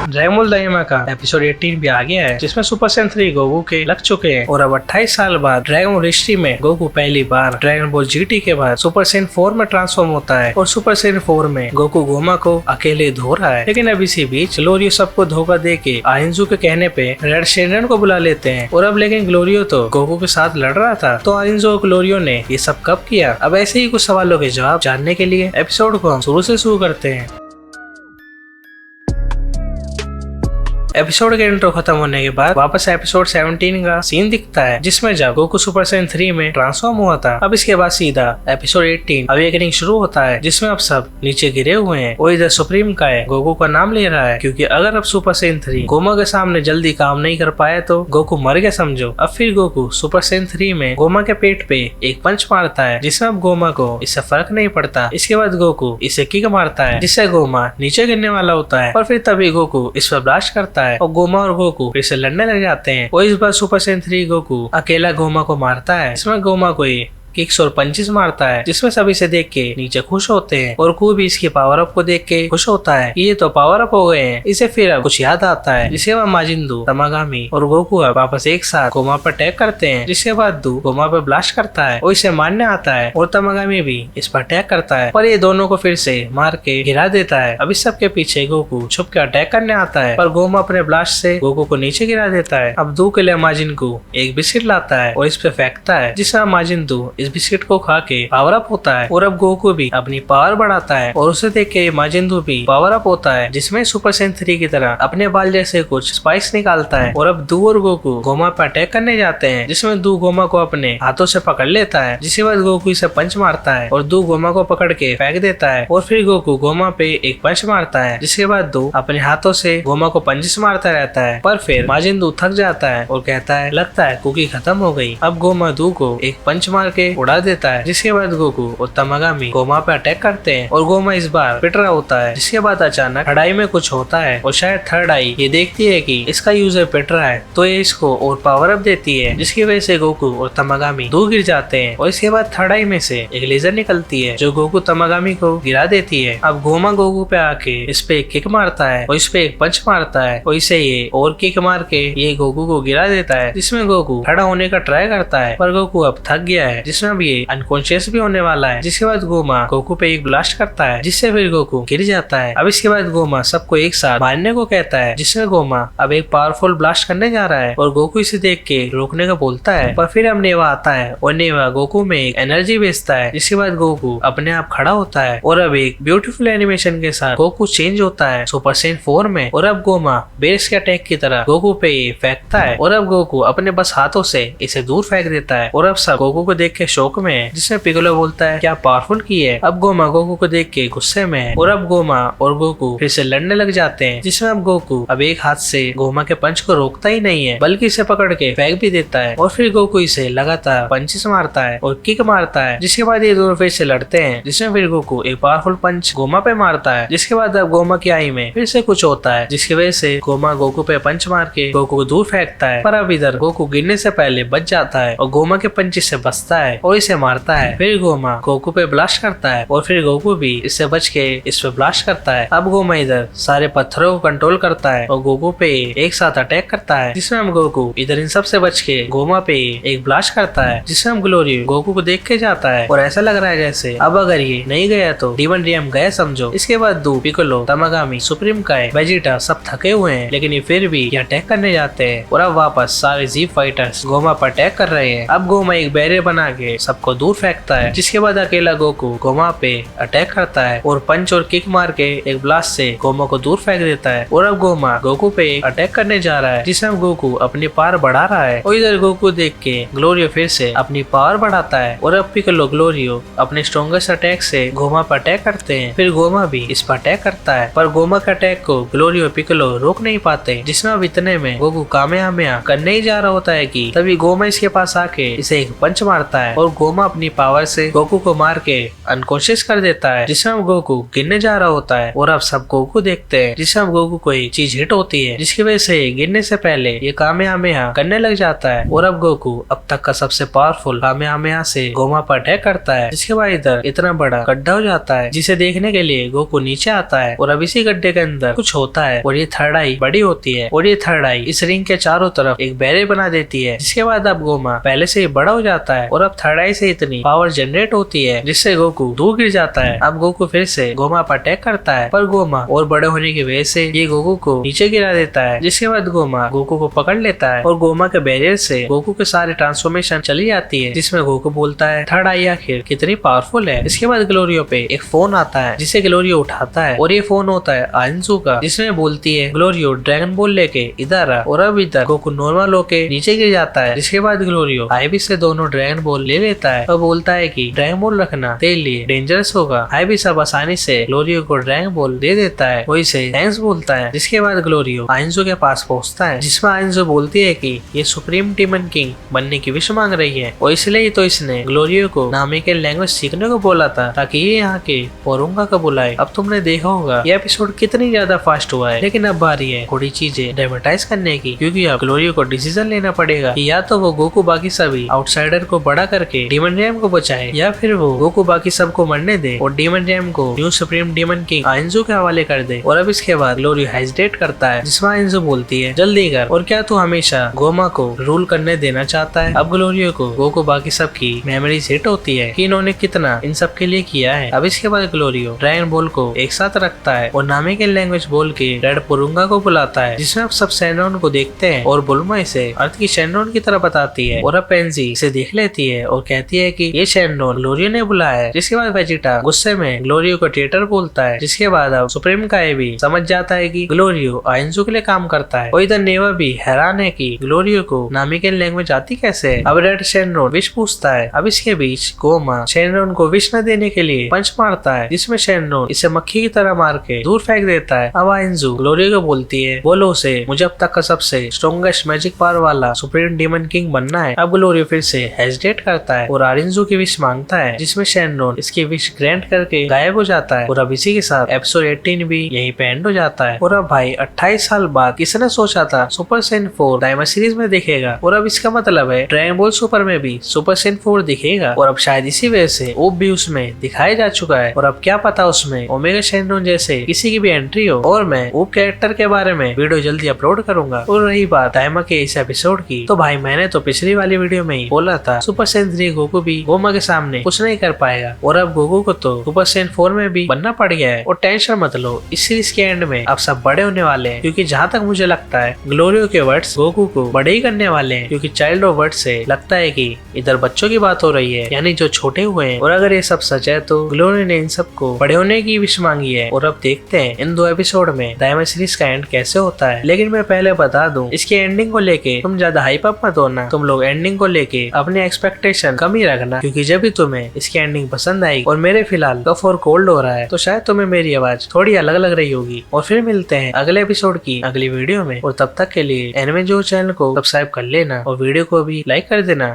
Dragon ball दाइमा का episode 18 भी आ गया है, जिसमें सुपर सैयन 3 गोकू के लग चुके हैं और अब 28 साल बाद ड्रैगन बॉल हिस्ट्री में गोकू पहली बार ड्रैगन बॉल जीटी के बाद सुपर सैयन 4 में ट्रांसफॉर्म होता है और सुपर सैयन 4 में गोकू गोमा को अकेले धो रहा है। लेकिन अब इसी बीच ग्लोरियो सबको धोखा दे के आइंजू के कहने पे रेड शेरन को बुला लेते हैं और अब लेकिन ग्लोरियो तो गोकू के साथ लड़ रहा था, तो आइंजू और ग्लोरियो ने ये सब कब किया? अब ऐसे ही कुछ सवालों के जवाब जानने के लिए एपिसोड को हम शुरू से शुरू करते हैं। एपिसोड के इंट्रो खत्म होने के बाद वापस एपिसोड 17 का सीन दिखता है, जिसमें जब गोकू सुपर सैयन 3 में ट्रांसफॉर्म हुआ था। अब इसके बाद सीधा एपिसोड 18 अवेकनिंग शुरू होता है, जिसमें अब सब नीचे गिरे हुए हैं और इधर सुप्रीम काय गोकू का नाम ले रहा है, क्योंकि अगर अब सुपर सैयन 3 गोमा के सामने जल्दी काम नहीं कर पाया तो गोकू मर गया समझो। अब फिर गोकू सुपर सैयन 3 में गोमा के पेट पे एक पंच मारता है, जिसमें अब गोमा को इससे फर्क नहीं पड़ता। इसके बाद गोकू इसे किक मारता है, जिससे गोमा नीचे गिरने वाला होता है और फिर तभी गोकू इस पर ब्लास्ट करता है और गोमा और गोकू फिर से लड़ने लग जाते हैं। और इस बार सुपर सैयन 3 गोकू अकेला गोमा को मारता है, इसमें गोमा को किक्स और पंचेस मारता है, जिसमें सभी से देख के नीचे खुश होते हैं और कू भी इसकी पावर अप को देख के खुश होता है, ये तो पावर अप हो गए हैं। इसे फिर अब कुछ याद आता है, जिसके बाद माजिंदू, तमागामी और गोकू अब वापस एक साथ गोमा पर अटैक करते हैं, जिसके बाद दू गोमा पर ब्लास्ट करता है और इसे मारने आता है और तमागामी भी इस पर अटैक करता है, पर ये दोनों को फिर से मार के गिरा देता है। अब इस सब के पीछे गोकू छुप के अटैक करने आता है, पर गोमा अपने ब्लास्ट से गोकू को नीचे गिरा देता है। अब दू के लिए माजिंदू एक बिस्किट लाता है और इस पे फेंकता है, जिससे माजिंदू इस बिस्किट को खा के पावर अप होता है और अब गोकू भी अपनी पावर बढ़ाता है और उसे देख के माजिंदू भी पावर अप होता है, जिसमें सुपर सैयन 3 की तरह अपने बाल जैसे कुछ स्पाइस निकालता है। और अब दू और गोकू गोमा पे अटैक करने जाते हैं, जिसमें दू गोमा को अपने हाथों से पकड़ लेता है, जिसके बाद गोकू इसे पंच मारता है और दू गोमा को पकड़ के फेंक देता है और फिर गोकू गोमा पे एक पंच मारता है, जिसके बाद दू अपने हाथों से गोमा को पंच मारता रहता है। पर फिर माजिंदू थक जाता है और कहता है लगता है कुकी खत्म हो गई। अब गोमा दू को एक पंच मार के उड़ा देता है, जिसके बाद गोकू और तमागामी गोमा पे अटैक करते हैं और गोमा इस बार पिट रहा होता है। जिसके बाद अचानक थर्ड आई में कुछ होता है और शायद थर्ड आई ये देखती है कि इसका यूजर पिट रहा है, तो ये इसको और पावर अप देती है, जिसकी वजह से गोकू और तमागामी दूर गिर जाते हैं। और इसके बाद थर्ड आई में से एक लेजर निकलती है जो गोकू तमागामी को गिरा देती है। अब गोमा गोकू पे आके इस पे एक किक मारता है और इस पे एक पंच मारता है और इसे ये और किक मार के ये गोकू को गिरा देता है, जिसमें गोकू खड़ा होने का ट्राई करता है, पर गोकू अब थक गया है, जिसमें अब ये अनकॉन्शियस भी होने वाला है। जिसके बाद गोमा गोकू पे एक ब्लास्ट करता है, जिससे फिर गोकू गिर जाता है। अब इसके बाद गोमा सबको एक साथ मारने को कहता है, जिसमें गोमा अब एक पावरफुल ब्लास्ट करने जा रहा है और गोकू इसे देख के रोकने को बोलता है, पर फिर अब नेवा आता है और नेवा गोकू में एक एनर्जी भेजता है, जिसके बाद गोकू अपने आप खड़ा होता है और अब एक ब्यूटीफुल एनिमेशन के साथ गोकू चेंज होता है सुपर सैयन 4 में। और अब गोमा बेस के अटैक की तरह गोकू पे फेंकता है और अब गोकू अपने बस हाथों से इसे दूर फेंक देता है और अब सब गोकू को देख के शौक में है, जिसमें पिगलो बोलता है क्या पावरफुल की है। अब गोमा गोकू को देख के गुस्से में है और अब गोमा और गोकू फिर से लड़ने लग जाते हैं, जिसमें अब गोकू अब एक हाथ से गोमा के पंच को रोकता ही नहीं है, बल्कि इसे पकड़ के फेंक भी देता है और फिर गोकू इसे लगातार पंचेस मारता है और किक मारता है। जिसके बाद ये दोनों फिर से लड़ते हैं, जिसमें फिर गोकू एक पावरफुल पंच गोमा पे मारता है। जिसके बाद अब गोमा की आई में फिर से कुछ होता है, जिसकी वजह से गोमा गोकू पे पंच मार के गोकू को दूर फेंकता है, पर अब इधर गोकू गिरने से पहले बच जाता है और गोमा के पंचेस से बचता है और इसे मारता है। फिर गोमा गोकू पे ब्लास्ट करता है और फिर गोकू भी इससे बच के इस पे ब्लास्ट करता है। अब गोमा इधर सारे पत्थरों को कंट्रोल करता है और गोकू पे एक साथ अटैक करता है, जिसमें हम गोकू इधर इन सब से बच के गोमा पे एक ब्लास्ट करता है, जिसमें हम ग्लोरी गोकू को देख के जाता है और ऐसा लग रहा है जैसे अब अगर ये नहीं गया तो डीमन रियम गया समझो। इसके बाद दू, पिकोलो, तमागामी, सुप्रीम काय, वेजिटा सब थके हुए हैं, लेकिन ये फिर भी ये अटैक करने जाते हैं और अब वापस सारे जीप फाइटर्स गोमा पर अटैक कर रहे हैं। अब गोमा एक बैरियर बना के सबको दूर फेंकता है, जिसके बाद अकेला गोकू गोमा पे अटैक करता है और पंच और किक मार के एक ब्लास्ट से गोमा को दूर फेंक देता है। और अब गोमा गोकू पे अटैक करने जा रहा है, जिसमें गोकू अपनी पावर बढ़ा रहा है और इधर गोकू देख के ग्लोरियो फिर से अपनी पावर बढ़ाता है और अब पिकोलो ग्लोरियो अपने स्ट्रॉन्गेस्ट अटैक से गोमा पर अटैक करते हैं। फिर गोमा भी इस पर अटैक करता है, पर गोमा के अटैक को ग्लोरियो पिकोलो रोक नहीं पाते, जिसमें अब इतने में गोकू कामयाबियां करने ही जा रहा होता है कि तभी गोमा इसके पास आके इसे एक पंच मारता है है और गोमा अपनी पावर से गोकू को मार के अनकॉन्शियस कर देता है, जिसमें अब गोकू गिरने जा रहा होता है और अब सब गोकू देखते हैं, जिसमें अब गोकू को एक चीज हिट होती है जिसकी वजह से गिरने से पहले ये कामेहामेहा करने लग जाता है और अब गोकू अब तक का सबसे पावरफुल कामेहामेहा से गोमा पर अटैक करता है, जिसके बाद इधर इतना बड़ा गड्ढा हो जाता है जिसे देखने के लिए गोकू नीचे आता है और अब इसी गड्ढे के अंदर कुछ होता है और ये थर्ड आई बड़ी होती है और ये थर्ड आई इस रिंग के चारों तरफ एक बैरियर बना देती है, जिसके बाद अब गोमा पहले से ही बड़ा हो जाता है और अब थर्ड आई से इतनी पावर जनरेट होती है जिससे गोकू दूर गिर जाता है। अब गोकू फिर से गोमा पर अटैक करता है पर गोमा और बड़े होने की वजह से ये गोकू को नीचे गिरा देता है, जिसके बाद गोमा गोकू को पकड़ लेता है और गोमा के बैरियर से गोकू के सारे ट्रांसफॉर्मेशन चली जाती है, जिसमें गोकू बोलता है थर्ड आई आखिर कितनी पावरफुल है। इसके बाद ग्लोरियो पे एक फोन आता है जिसे ग्लोरियो उठाता है और ये फोन होता है आइंजू का, जिसमें बोलती है ग्लोरियो ड्रैगन बॉल लेके इधर आ और अब इधर गोकू नॉर्मल होके नीचे गिर जाता है, जिसके बाद ग्लोरियो आईबी से दोनों ड्रैगन बॉल ले लेता है और बोलता है कि ड्रैगन बॉल रखना तेरे लिए डेंजरस होगा। आईबी सब आसानी से ग्लोरियो को ड्रैगन बॉल दे देता है, वही से थैंक्स बोलता है, जिसके बाद ग्लोरियो आइंजू के पास पहुंचता है, जिसमें आइंजू बोलती है कि ये सुप्रीम डीमन किंग बनने की विश मांग रही है और इसलिए तो इसने ग्लोरियो को नामी के लैंग्वेज सीखने को बोला था ताकि ये यहाँ के पोरुंगा को बुलाए। अब तुमने देखा होगा ये एपिसोड कितनी ज्यादा फास्ट हुआ है, लेकिन अब बारी है थोड़ी चीजें ड्रामेटाइज करने की, क्योंकि अब ग्लोरियो को डिसीजन लेना पड़ेगा कि या तो वो गोकू बाकी सभी आउटसाइडर को बड़ा करके डीमन रैम को बचाए या फिर वो गोकू बाकी सबको मरने दे और डीमन रैम को न्यू सुप्रीम डीमन किंग आइंजू के हवाले कर दे। और अब इसके बाद ग्लोरियो हेजिटेट करता है, जिसमें आइंजू बोलती है जल्दी कर, और क्या तू हमेशा गोमा को रूल करने देना चाहता है। अब ग्लोरियो को गोकू बाकी सब की मेमोरीज हिट होती है कि इन्होंने कितना इन सब के लिए किया है। अब इसके बाद ग्लोरियो ड्रैगन बॉल को एक साथ रखता है और नामी के लैंग्वेज बोल के रेड पुरुंगा को बुलाता है, जिसमें अब सब शैनरॉन को देखते हैं और बुल्मा इसे अर्थ की शैनरॉन की तरह बताती है और अब पेंजी इसे देख लेती है और कहती है कि ये शैनरॉन ग्लोरियो ने बुलाया है। जिसके बाद वेजिटा गुस्से में ग्लोरियो को ट्रेटर बोलता है, जिसके बाद अब सुप्रीम काई भी समझ जाता है कि ग्लोरियो आइंजू के लिए काम करता है और इधर नेवा भी हैरान है कि ग्लोरियो को नामी के लैंग्वेज आती कैसे है। अब रेड शैनरॉन विश पूछता है। अब इसके बीच गोमा शैनरॉन को विश न देने के लिए पंच मारता है, जिसमें शैनरॉन इसे मक्खी की तरह मार के दूर फेंक देता है। अब आइंजू ग्लोरियो को बोलती है बोलो उसे मुझे अब तक का सबसे स्ट्रॉन्गेस्ट मैजिक पावर वाला सुप्रीम डीमन किंग बनना है। अब ग्लोरियो फिर से हेजिटेट करता है और आरिंजू की विश मांगता है, जिसमें शैनरॉन इसकी विश ग्रांट करके गायब हो जाता है और अब इसी के साथ एपिसोड 18 भी यहीं पे एंड हो जाता है। और अब भाई 28 साल बाद किसने सोचा था सुपर सैयन 4 डायमंड सीरीज में दिखेगा, और अब इसका मतलब है ड्रैगन बॉल सुपर में भी सुपर सैयन 4 दिखेगा और अब शायद इसी वजह से ओब भी उसमें दिखाया जा चुका है और अब क्या पता उसमें ओमेगा शैनरॉन जैसे किसी की भी एंट्री हो। और मैं ओब कैरेक्टर के बारे में वीडियो जल्दी अपलोड करूंगा। और रही बात दाइमा के इस एपिसोड की, तो भाई मैंने तो पिछली वाली वीडियो में ही बोला था सुपर सैयन 3 गोकू भी गोमा के सामने कुछ नहीं कर पाएगा और अब गोकू को तो सुपर सैयन 4 में भी बनना पड़ गया है। और टेंशन मत लो, इस सीरीज के एंड में अब सब बड़े होने वाले हैं, क्योंकि जहाँ तक मुझे लगता है ग्लोरियो के वर्ड्स गोकू को बड़े ही करने वाले हैं, क्योंकि चाइल्ड ऑफ वर्ड से लगता है कि इधर बच्चों की बात हो रही है, यानी जो छोटे हुए हैं। और अगर ये सब सच है तो ग्लोरियो ने इन सबको बड़े होने की विश मांगी है। और अब देखते हैं इन 2 एपिसोड में डायमंड सीरीज का एंड कैसे होता है। लेकिन मैं पहले बता दूं, इसकी एंडिंग को लेके तुम ज्यादा हाइप अप मत होना, तुम लोग एंडिंग को लेके अपने एक्सपेक्टेशन कम ही रखना, क्योंकि जब भी तुम्हें इसकी एंडिंग पसंद आएगी और मेरे फिलहाल कफ और कोल्ड हो रहा है तो शायद तुम्हें मेरी आवाज थोड़ी अलग लग रही होगी। और फिर मिलते हैं अगले एपिसोड की अगली वीडियो में, और तब तक के लिए एनिमे जो चैनल को सब्सक्राइब कर लेना और वीडियो को भी लाइक कर देना।